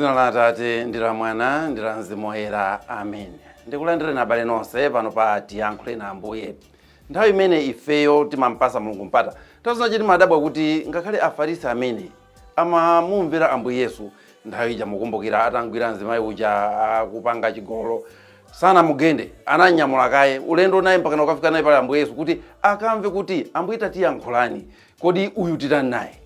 Muzina la Atate ndi la Mwana ndi la Mzimu Woyera. Amen. Ndikulandireni abale nonse pano pa Tiyankhule na Ambuye. Nthawi imene ifeyo timampasa Mulungu mpata. Tazona chiti madabwa kuti ngakhale Afarisi amene amamumvera Ambuye Yesu nthawi ija mukumbukira atangwira mzimayi uja kupanga chigololo sana mugende ananyamula kaye ulendo naye mpaka ukafika naye pale Ambuye Yesu kuti akamve kuti Ambuye tatiyankhulani kodi uyu titani naye.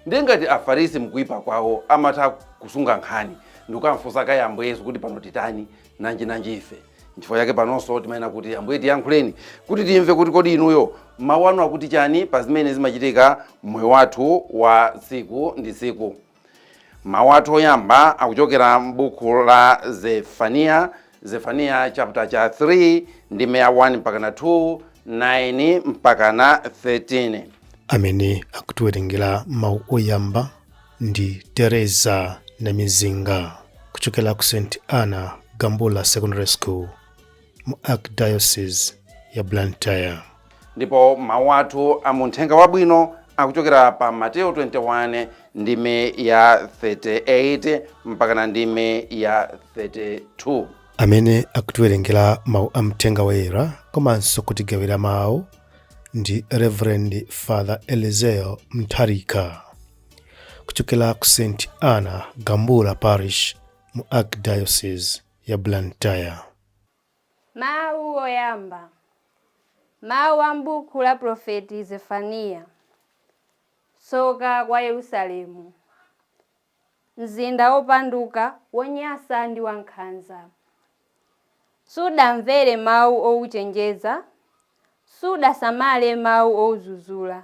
Ndengati Afarisi mkuipa kwawo amatha kusunga nkhani ndikukamfunsa kaye Ambuye Yesu kuti pano titani nanji ife. Nchifukwa yake panonso timayenera kuti Ambuye tiyankhuleni kuti timve kuti kodi inuyo mawu anu akuti chani pa zimene zimachitika moyo wathu wa tsiku ndi tsiku. Mawu athu oyamba akuchokera m'buku la Zefaniya chapter cha 3 ndime ya 1 mpaka na 2, 9 mpaka na 13. Amene akutiwerengera mawu oyamba ndi Teresa Namizinga kuchokera ku St. Anna Gambula Secondary School mu Archdiocese ya Blantyre. Ndipo mawu athu amunthenga wabwino akuchokera pa Mateo 21 ndime ya 38 mpaka na ndime ya 32. Amene akutiwerengera mawu amthenga woyera komanso kutigawira mawu ndi Reverend Father Eliseo Mtharika kuchokera ku St. Anna Gambula Parish mu Archdiocese ya Blantyre. Mawu oyamba. Mawu a m'buku la Profeti Zefaniya. Soka kwa Yerusalemu, mzinda wopanduka wonyasa ndi wankhanza. Sudamvere mawu ouchenjeza, sudasamale mawu ouzuzula,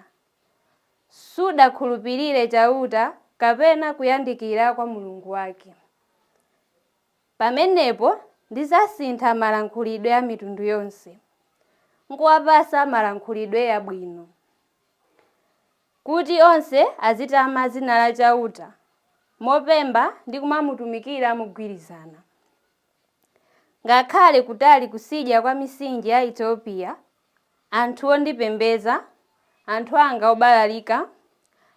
sudakhulupirire chauta kapena kuyandikira kwa Mulungu wake. Pamenepo ndizasintha malankhulidwe a mitundu yonse, nkuwapasa malankhulidwe abwino, kuti onse azitama dzina la chauta mopemba ndi kumamutumikira mogwirizana. Ngakhale kutali kusidya kwa mitsinje ya Ethiopia, anthu ondipembedza, anthu anga obalalika,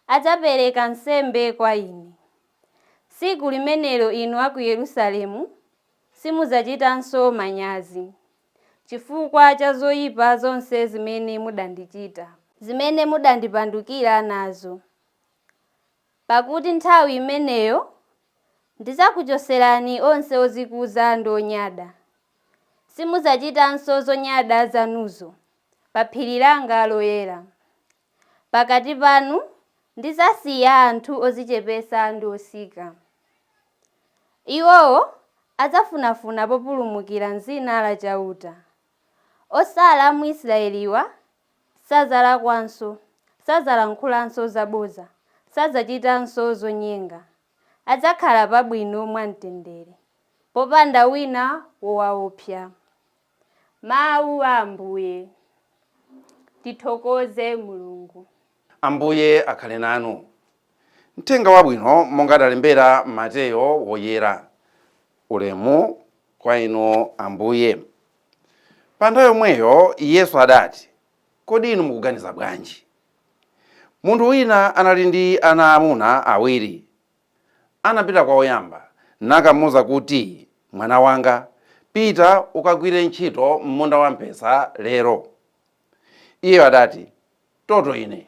adzapereka nsembe kwa ine. Tsiku limenelo inu a ku Yerusalemu simudzachitanso manyazi chifukwa cha zoyipa zonse zimene mudandichita, zimene mudandipandukira nazo. Pakuti nthawi imeneyo ndidzakuchoserani onse ozikuza ndi onyada. Simudzachitanso zonyada zanuzo pa phiri langa loyera. Pakati panu ndidzasiya anthu ozichepesa ndi osika. Iwowo adzafunafuna populumukira m'dzina la chauta. Osala mu Israeliwa sadzalakwanso, sadzalankhulanso zabodza, sadzachitanso zonyenga. Adzakhala pabwino mwamtendere, popanda wina wowaopsa. Mawu a Ambuye. Tithokoze Mulungu. Ambuye akhale nanu. Mthenga wabwino monga adalembera Mateyo woyera. Ulemu kwa inu Ambuye. Pa nthawi yomweyo Yesu adati, kodi inu mukuganiza bwanji? Munthu wina anali ndi ana amuna awiri. Anapita kwa woyamba nakamuwuza kuti, mwana wanga, pita ukagwire ntchito m'munda wamphesa lero. Iye adati, toto ine.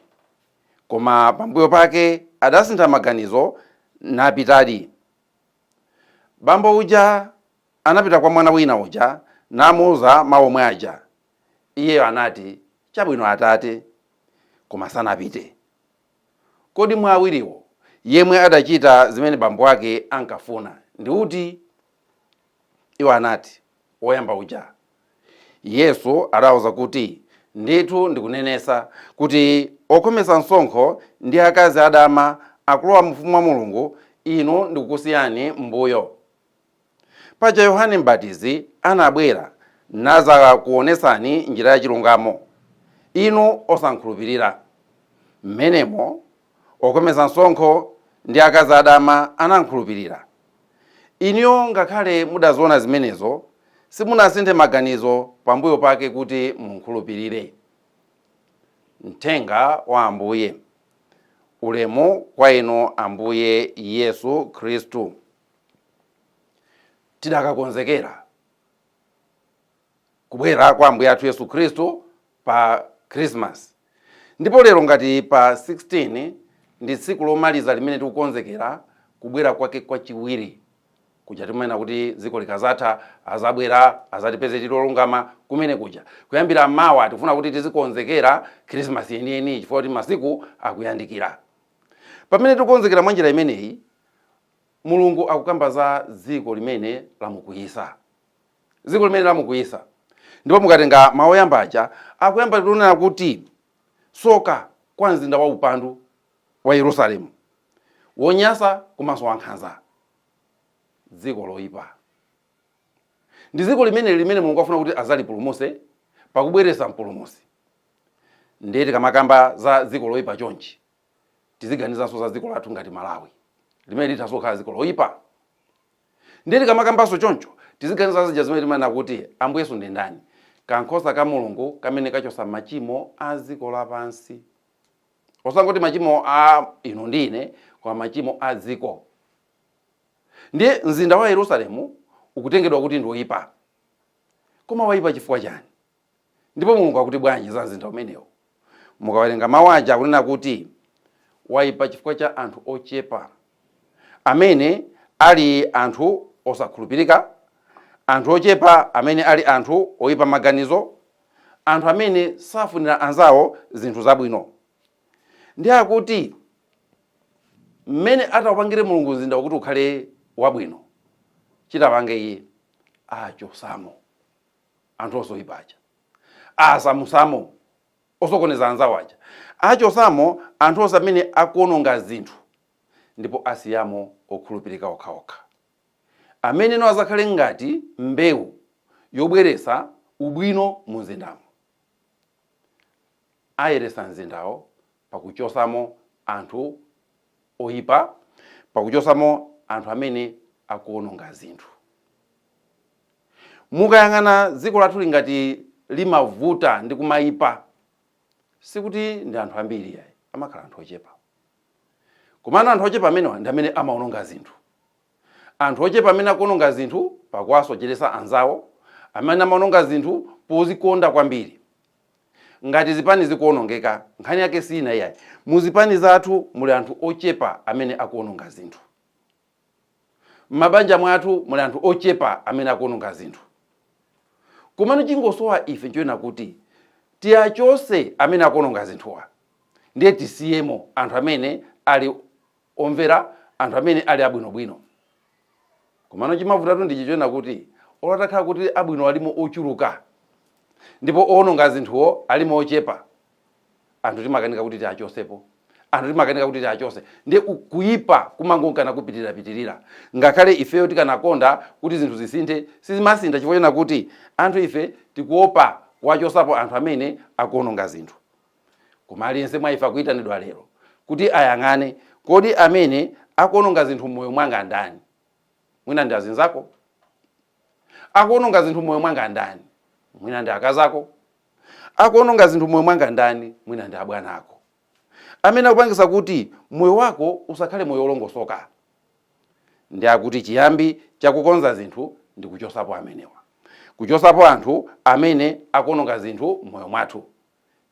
Koma pambuyo pake adasintha maganizo napitadi. Bambo uja anapita kwa mwana wina uja namuwuza mawu omwe aja. Iye anati, chabwino atate, koma sanapite. Kodi mwa awiriwo yemwe adachita zimene bambo wake ankafuna ndi uti? Iwo anati, woyamba uja. Yesu adawuza kuti, ndithu ndikunenesa kuti okhomesa msonkho ndi akazi adama akulowa mu ufumu wa Mulungu inu ndikukusiyani m'mbuyo. Paja Yohane M'batizi anabwera nadzakuonesani njira ya chilungamo, inu osankhulupirira. Mmenemo okhomesa msonkho ndi akazi adama anankhulupirira. Iniyo ngakhale mudaziona zimenezo simunasinthe maganizo pambuyo pake kuti munkhulupirire. Mthenga wa Ambuye. Ulemu kwa inu Ambuye Yesu Khristu. tidakakonzekera kubwera kwa Ambuye athu Yesu Khristu pa Christmas. Ndipo lero ngati pa 16 ndi tsiku lomaliza limene tikukonzekera kubwera kwake kwachiwiri, kuja timanena kuti dziko likazatha azabwera azatipeze tilolungama kumene kuja. Kuyambira mawa tikufuna kuti tizikonzekera Christmas yeniyeni chifukwa kuti masiku akuyandikira. Pamene tikukonzekera mwa njira imeneyi, Mulungu akukamba za dziko limene lamukuyisa. Dziko limene lamukuyisa. Ndipo mukatenga mawu oyambaja akuyamba kunena kuti soka kwa mzinda wa upandu wa Yerusalemu, wonyasa komanso wankhanza, dziko loyipa. Ndi dziko limene Mulungu afuna kuti azalipulumuse pakubweretsa mpulumusi. Ndiye tikamakamba za dziko loyipa chonchi, tiziganizanso za dziko lathu ngati Malawi limene litasokhala dziko loyipa. Ndiye tikamakambanso choncho tiziganiza zija zimene timanena kuti Ambuyesu ndi ndani, kankhosa ka Mulungu kamene kachosa machimo a dziko lapansi. Osangoti machimo a inu ndi ine, koma machimo a dziko. Ndiye mzinda wa Yerusalemu ukutengedwa kuti ndi woyipa. Koma wayipa chifukwa chani? Ndipo Mulungu akuti bwanji za mzinda umenewo? Mukawerenga mawu aja akunena kuti wayipa chifukwa cha anthu ochepa, amene ali anthu osakhulupirika, anthu ochepa amene ali anthu oyipa maganizo, anthu amene safunira anzawo zinthu zabwino. Ndiye akuti mmene atawapangire Mulungu mzinda wakuti ukhale wabwino, chitapange iye achosamo anthu osoyipaja, asamusamo osokoneza anzawo aja, achosamo anthu osamene akuononga zinthu, ndipo asiyamo okhulupirika okhaokha, amene no azakhale ngati mbewu yobweretsa ubwino mu mzindamo. Ayeretsa mzindawo pakuchosamo anthu oyipa, pakuchosamo anthu amene akuononga zinthu. Mukayang'ana dziko lathu ngati limavuta ndi kumayipa, sikuti ndi anthu ambiri yayi, amakhala anthu ochepa. Komano anthu ochepa amenewa ndi amene amaononga zinthu. Anthu ochepa amene akuononga zinthu pakuwasocheretsa anzawo, amene amaononga zinthu pozikonda kwambiri. Ngati zipani zikuonongeka, nkhani yake sina yayi, muzipani zathu muli anthu ochepa amene akuononga zinthu. Mabanja mwathu muli anthu ochepa amene akuononga zinthu. Komano chingosowa ife nchoyena kuti tiyachose amene akuononga zinthuwa, ndiye tisiyemo anthu amene ali omvera, anthu amene ali abwinobwino. Komano chimavutatu ndi chichoyena kuti olatakhala kuti abwino alimo ochuluka, ndipo oononga zinthuwo alimo ochepa, anthu timakanika kuti tiachosepo, anthu timakanika kuti tiachose. Ndiye kuyipa kumangokana kupitirira. Ngakhale ifeyo tikanakonda kuti zinthu zisinthe, sizimasintha chifukwa chena kuti anthu ife tikuopa wachosapo anthu amene akuononga zinthu. Koma aliyense mwa ife akuyitanidwa lero kuti ayang'ane, kodi amene akuononga zinthu moyo mwanga ndani? Mwina ndi azinzako? Akuononga zinthu moyo mwanga ndani? Mwina ndi akazako? Akuononga zinthu moyo mwanga ndani? Mwina ndi abwanako. Amene akupangisa kuti moyo wako usakhale moyo olongosoka. Ndi akuti chiyambi chakukonza zinthu ndi kuchosapo amenewa, kuchosapo anthu amene akuononga zinthu moyo mwathu.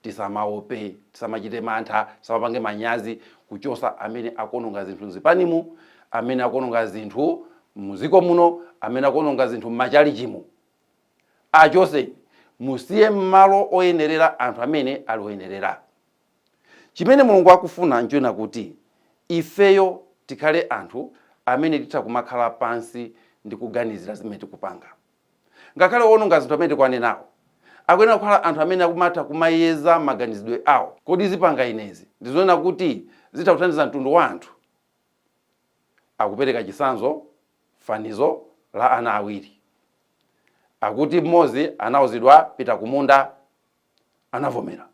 Tisamaope, tisamachite mantha, tisamapange manyazi, kuchosa amene akuononga zinthu mzipanimu, amene akuononga zinthu muziko muno, amene akuononga zinthu m'machalichimu. Achose, musiye mmalo oyenerera anthu amene ali oyenerera. Chimene Mulungu akufuna nchoyena kuti ifeyo tikhale anthu amene titha kumakhala pansi ndi kuganizira zimene tikupanga. Ngakhale oononga zinthu amene tikwanenawo, akuyenera kukhala anthu amene akumatha kumayeza maganizidwe awo. Kodi zipanga inezi ndizoona kuti zitha kuthandiza mtundu wa anthu? Akupereka chisanzo, fanizo la ana awiri. Akuti mmodzi anauzidwa pita kumunda, anavomera,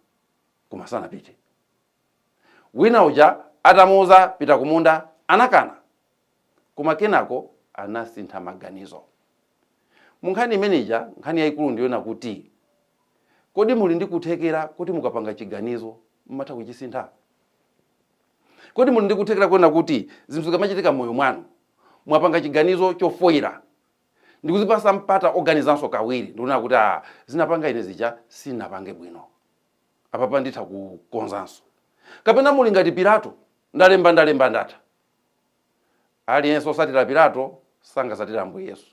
koma sanapite. Wina uja atamuuza pita kumunda, anakana, koma kenako anasintha maganizo. Munkhani imeneja, nkhani yayikulu ndiyoona kuti kodi muli ndi kuthekera kuti mukapanga chiganizo mmatha kuchisintha? Kodi muli ndi kuthekera kuona kuti zinthu zikamachitika moyo mwanu mwapanga chiganizo chofoira, ndikuzipasa mpata oganizanso kawiri ndikunena kuti zinapanga ine zija sinapange bwino, apapa nditha kukonzanso. Kapena muli ngati Pilato, ndalemba ndatha. Aliyense osatira Pilato sangasatira Ambuye Yesu.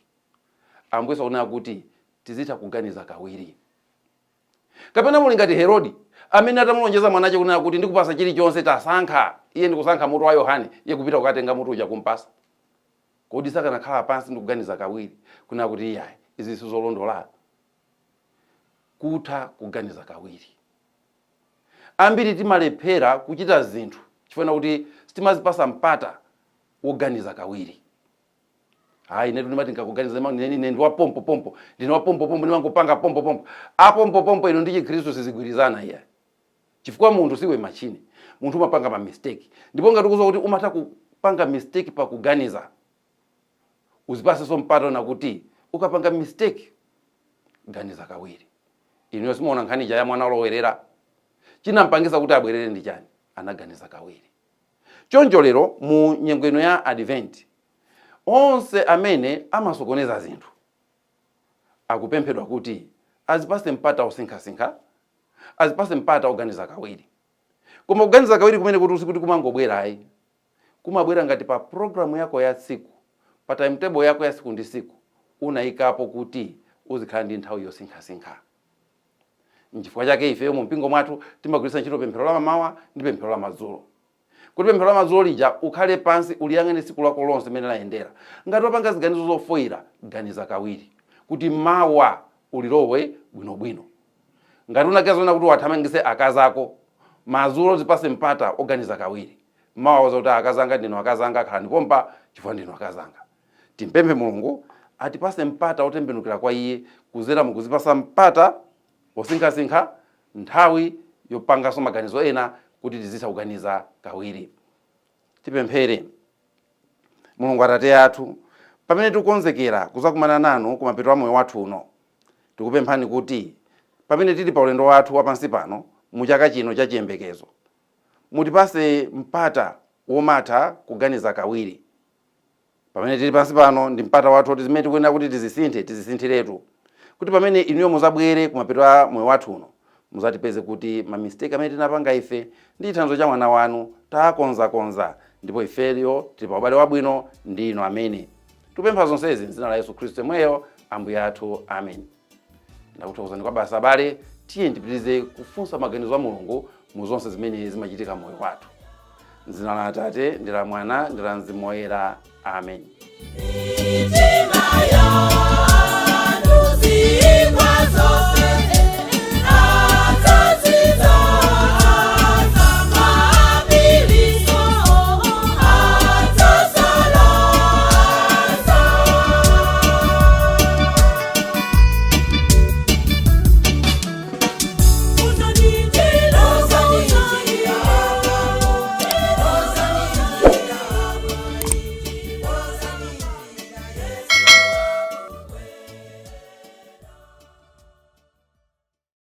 Ambuye Yesu akunena kuti tizitha kuganiza kawiri. Kapena muli ngati Herodi, amene atamulonjeza mwanache kunena kuti ndikupasa chilichonse tasankha, iye ndikusankha mutu wa Yohane, iye kupita kukatenga mutu uja kumpasa. Kodi sakanakhala pansi ndikuganiza kawiri kunena kuti iyayi izi sizolondola? Kutha kuganiza kawiri. Ambiri timalephera kuchita zinthu chifukwa kuti sitimazipasa mpata woganiza kawiri. Ine ndimati ndikakuganiza ine ndi wa pompo, ndine wa pompo ndimangopanga pompo. Pompo ino ndi Chikhristu sizigwirizana iya. Chifukwa munthu siwe machine, munthu umapanga ma mistake. Ndipo ngati ukuza kuti umatha kupanga mistake pa kuganiza, uzipase so mpata na kuti ukapanga mistake ganiza kawiri. Ino simuona nkhani ya mwana olowerera, chinampangisa kuti abwerere ndi chani? Anaganiza kawiri. Choncho lero mu nyengo ino ya Advent, onse amene amasokoneza zinthu akupemphedwa kuti azipase mpata osinkhasinkha, azipase mpata oganiza kawiri. Koma kuganiza kawiri kumene kuti usikuti kumangobwera ayi, kumabwera ngati pa programu yako ya tsiku, pa timetable yako ya siku ndi siku unayikapo kuti uzikhala ndi nthawi yosinkhasinkha. N'chifukwa chake ife mu mpingo mwathu timagwiritsa ntchito pemphero la mamawa ndi pemphero la madzulo. Kuti pemphero la madzulo lija ukhale pansi uliyang'ane tsiku lako lonse limene layendera. Ngati wapanga ziganizo zofoira, ganiza kawiri kuti mawa ulilowe bwinobwino. Ngati unakazana kuti wathamangise akazako, madzulo zipase mpata oganiza kawiri. Mawa waza kuti akazanga ndino akazanga khala ndipompa chifukwa ndino akazanga. Timpemphe Mulungu atipase mpata otembenukira kwa iye kuzera mukuzipasa mpata osinkhasinkha nthawi yopanganso maganizo ena kuti tizitha kuganiza kawiri. Tipemphere. Mulungu Atate athu, pamene tikukonzekera kuzakumana nanu kumapeto a moyo wathu uno, tikupemphani kuti pamene tili pa ulendo wathu wapansi pano mu chaka chino cha chiyembekezo, mutipase mpata womatha kuganiza kawiri. Pamene tili pansi pano ndi mpata wathu kuti zimene tikuyenera kuti tizisinthiretu, kuti pamene inuyo muzabwere kumapeto a moyo wathu uno muzatipeze kuti ma mistake amene tinapanga ife ndi thandizo cha mwana wanu takonza ndipo ifeyo tili pa ubale wabwino ndi inu. Ameni. Tupempha zonsezi m'dzina la Yesu Khristu yemweyo Ambuye athu. Amen. Ndakuthokozani kwa basa abale, tiye ndipitirize kufunsa maganizo a Mulungu mu zonse zimene zimachitika moyo wathu. M'dzina la Atate ndi la Mwana ndi la Mzimu Woyera. Amen.